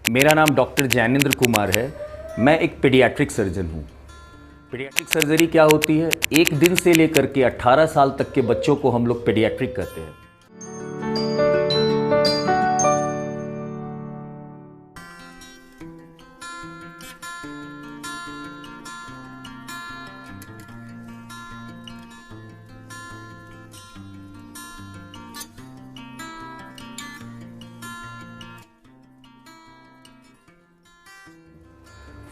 मेरा नाम डॉक्टर जैनेंद्र कुमार है। मैं एक पीडियाट्रिक सर्जन हूँ। पीडियाट्रिक सर्जरी क्या होती है? एक दिन से लेकर के 18 साल तक के बच्चों को हम लोग पीडियाट्रिक कहते हैं।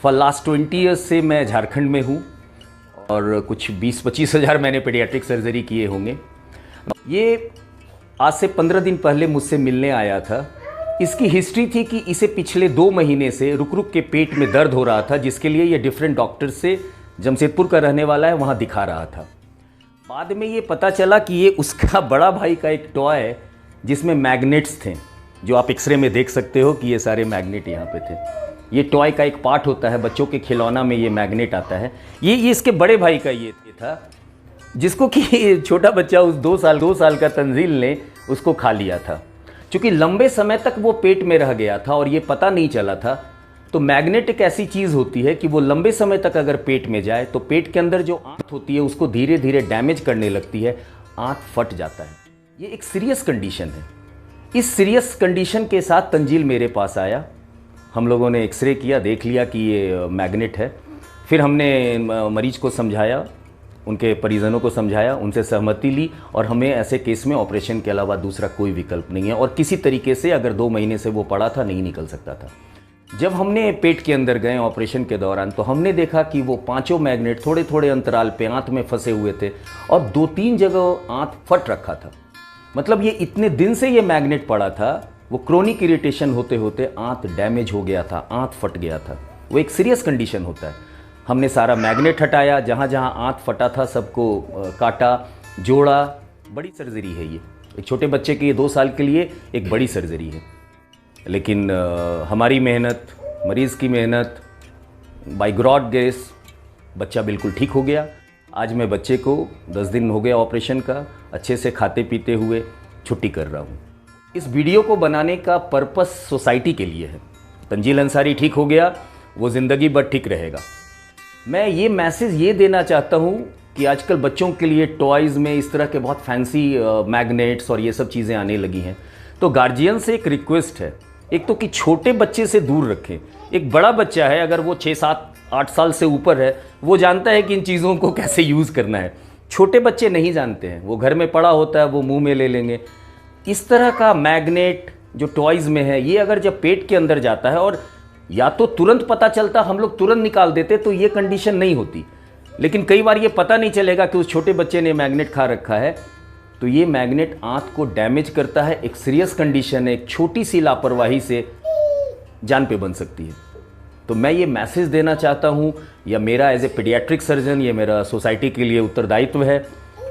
फॉर लास्ट 20 ईयर्स से मैं झारखंड में हूँ और कुछ 20-25 हज़ार मैंने पीडियाट्रिक सर्जरी किए होंगे। ये आज से 15 दिन पहले मुझसे मिलने आया था। इसकी हिस्ट्री थी कि इसे पिछले 2 महीने से रुक रुक के पेट में दर्द हो रहा था, जिसके लिए ये डिफरेंट डॉक्टर से, जमशेदपुर का रहने वाला है, वहाँ दिखा रहा था। बाद में ये पता चला कि ये उसका बड़ा भाई का एक टॉय है जिसमें मैग्नेट्स थे, जो आप एक्सरे में देख सकते हो कि ये सारे मैग्नेट यहाँ पे थे। ये टॉय का एक पार्ट होता है, बच्चों के खिलौना में ये मैग्नेट आता है। ये इसके बड़े भाई का ये था, जिसको कि छोटा बच्चा उस 2 साल का तंजील ने उसको खा लिया था। क्योंकि लंबे समय तक वो पेट में रह गया था और ये पता नहीं चला था। तो मैग्नेट एक ऐसी चीज़ होती है कि वो लंबे समय तक अगर पेट में जाए तो पेट के अंदर जो आंत होती है उसको धीरे धीरे डैमेज करने लगती है, आंत फट जाता है। ये एक सीरियस कंडीशन है। इस सीरियस कंडीशन के साथ तंजील मेरे पास आया। हम लोगों ने एक्सरे किया, देख लिया कि ये मैग्नेट है। फिर हमने मरीज को समझाया, उनके परिजनों को समझाया, उनसे सहमति ली और हमें ऐसे केस में ऑपरेशन के अलावा दूसरा कोई विकल्प नहीं है और किसी तरीके से अगर 2 महीने से वो पड़ा था, नहीं निकल सकता था। जब हमने पेट के अंदर गए ऑपरेशन के दौरान तो हमने देखा कि वो 5 मैग्नेट थोड़े थोड़े अंतराल पे आंत में फंसे हुए थे और 2-3 जगह आंत फट रखा था। मतलब ये इतने दिन से ये मैग्नेट पड़ा था, वो क्रोनिक इरिटेशन होते होते आंत डैमेज हो गया था, आंत फट गया था। वो एक सीरियस कंडीशन होता है। हमने सारा मैग्नेट हटाया, जहाँ जहाँ आंत फटा था सबको काटा, जोड़ा। बड़ी सर्जरी है ये। एक छोटे बच्चे के 2 साल के लिए एक बड़ी सर्जरी है। लेकिन हमारी मेहनत, मरीज़ की मेहनत, बाय गॉड ग्रेस बच्चा बिल्कुल ठीक हो गया। आज मैं बच्चे को 10 दिन हो गया ऑपरेशन का, अच्छे से खाते पीते हुए छुट्टी कर रहा हूँ। इस वीडियो को बनाने का पर्पस सोसाइटी के लिए है। तंजील अंसारी ठीक हो गया, वो ज़िंदगी भर ठीक रहेगा। मैं ये मैसेज ये देना चाहता हूँ कि आजकल बच्चों के लिए टॉयज़ में इस तरह के बहुत फैंसी मैग्नेट्स और ये सब चीज़ें आने लगी हैं। तो गार्जियन से एक रिक्वेस्ट है, एक तो कि छोटे बच्चे से दूर रखें। एक बड़ा बच्चा है, अगर वो 6-7-8 साल से ऊपर है, वो जानता है कि इन चीज़ों को कैसे यूज़ करना है। छोटे बच्चे नहीं जानते हैं, वो घर में पड़ा होता है, वो मुँह में ले लेंगे। इस तरह का मैग्नेट जो टॉयज़ में है, ये अगर जब पेट के अंदर जाता है और या तो तुरंत पता चलता, हम लोग तुरंत निकाल देते तो ये कंडीशन नहीं होती। लेकिन कई बार ये पता नहीं चलेगा कि उस छोटे बच्चे ने मैग्नेट खा रखा है, तो ये मैग्नेट आंत को डैमेज करता है। एक सीरियस कंडीशन है, एक छोटी सी लापरवाही से जान पे बन सकती है। तो मैं ये मैसेज देना चाहता हूँ, या मेरा एज ए पीडियाट्रिक सर्जन, ये मेरा सोसाइटी के लिए उत्तरदायित्व है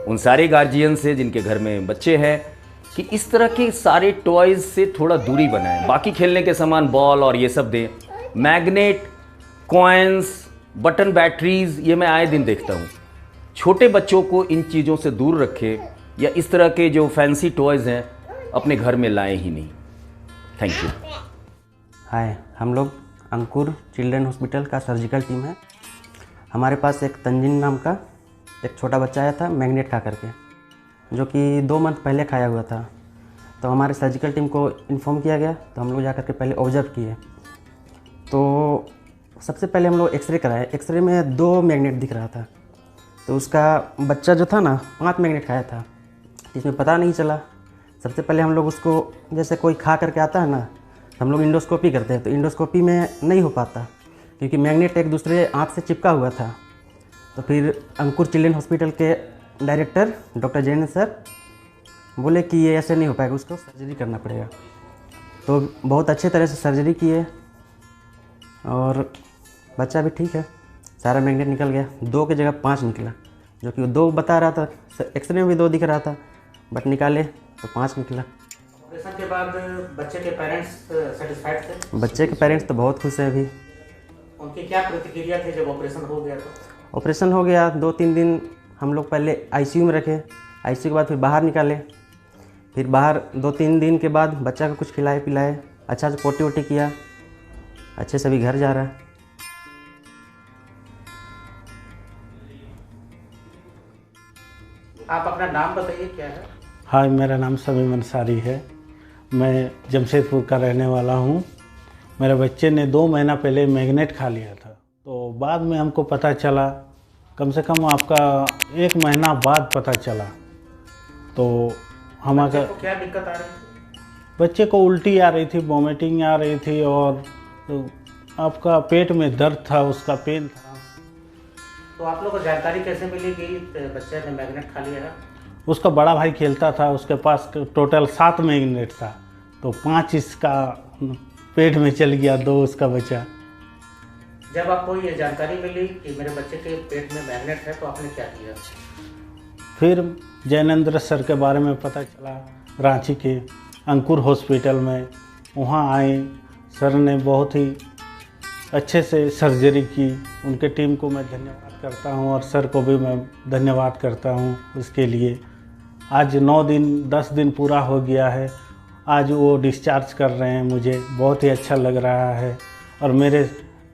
उन सारे गार्जियन से जिनके घर में बच्चे हैं, कि इस तरह के सारे टॉयज़ से थोड़ा दूरी बनाएं। बाकी खेलने के सामान, बॉल और ये सब दें। मैग्नेट, कॉइन्स, बटन बैटरीज, ये मैं आए दिन देखता हूँ। छोटे बच्चों को इन चीज़ों से दूर रखें, या इस तरह के जो फैंसी टॉयज़ हैं अपने घर में लाएं ही नहीं। Thank you. हाय, हम लोग अंकुर चिल्ड्रन हॉस्पिटल का सर्जिकल टीम है। हमारे पास एक तंजीन नाम का एक छोटा बच्चा आया था मैग्नेट खा करके, जो कि 2 मंथ पहले खाया हुआ था। तो हमारे सर्जिकल टीम को इन्फॉर्म किया गया, तो हम लोग जा कर के पहले ऑब्जर्व किए। तो सबसे पहले हम लोग एक्सरे कराए। एक्सरे में 2 मैग्नेट दिख रहा था। तो उसका बच्चा जो था ना, 5 मैग्नेट खाया था। इसमें पता नहीं चला। सबसे पहले हम लोग उसको, जैसे कोई खा करके आता है ना, तो हम लोग इंडोस्कोपी करते हैं। तो इंडोस्कोपी में नहीं हो पाता, क्योंकि मैग्नेट एक दूसरे आँख से चिपका हुआ था। तो फिर अंकुर चिल्ड्रन हॉस्पिटल के डायरेक्टर डॉक्टर जैन सर बोले कि ये ऐसे नहीं हो पाएगा, उसको सर्जरी करना पड़ेगा। तो बहुत अच्छे तरह से सर्जरी किए और बच्चा भी ठीक है। सारा मैग्नेट निकल गया। 2 की जगह 5 निकला, जो कि 2 बता रहा था, एक्सरे में भी 2 दिख रहा था, बट निकाले तो 5 निकला। ऑपरेशन के बाद बच्चे के पेरेंट्स सेटिस्फाइड थे? बच्चे के पेरेंट्स तो बहुत खुश हैं अभी। उनकी क्या प्रतिक्रिया थी जब ऑपरेशन हो गया? तो ऑपरेशन हो गया, 2-3 दिन हम लोग पहले आईसीयू में रखे। आईसीयू के बाद फिर बाहर निकाले। फिर बाहर 2-3 दिन के बाद बच्चा को कुछ खिलाए पिलाए, अच्छा से पोटी वोटी किया। अच्छे से अभी घर जा रहा है। आप अपना नाम बताइए क्या है? हाय, मेरा नाम समीम अंसारी है। मैं जमशेदपुर का रहने वाला हूँ। मेरे बच्चे ने 2 महीना पहले मैग्नेट खा लिया था, तो बाद में हमको पता चला, कम से कम आपका 1 महीना बाद पता चला। तो हमारा बच्चे को क्या दिक्कत आ रही थी? बच्चे को उल्टी आ रही थी, वॉमिटिंग आ रही थी और आपका पेट में दर्द था, उसका पेन था। तो आप लोग को जानकारी कैसे मिली कि बच्चे ने मैग्नेट खा लिया है? उसका बड़ा भाई खेलता था, उसके पास टोटल 7 मैग्नेट था, तो 5 इसका पेट में चल गया, 2 उसका बचा। जब आपको ये जानकारी मिली कि मेरे बच्चे के पेट में मैग्नेट है तो आपने क्या किया? फिर जैनेंद्र सर के बारे में पता चला, रांची के अंकुर हॉस्पिटल में। वहाँ आए, सर ने बहुत ही अच्छे से सर्जरी की। उनके टीम को मैं धन्यवाद करता हूँ और सर को भी मैं धन्यवाद करता हूँ उसके लिए। आज 9 दिन 10 दिन पूरा हो गया है। आज वो डिस्चार्ज कर रहे हैं, मुझे बहुत ही अच्छा लग रहा है और मेरे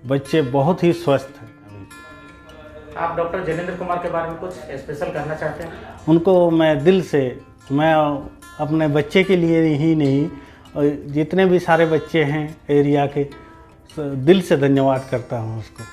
बच्चे बहुत ही स्वस्थ हैं अभी। आप डॉक्टर जैनेंद्र कुमार के बारे में कुछ स्पेशल कहना चाहते हैं? उनको मैं दिल से, मैं अपने बच्चे के लिए ही नहीं, और जितने भी सारे बच्चे हैं एरिया के, दिल से धन्यवाद करता हूँ उसको।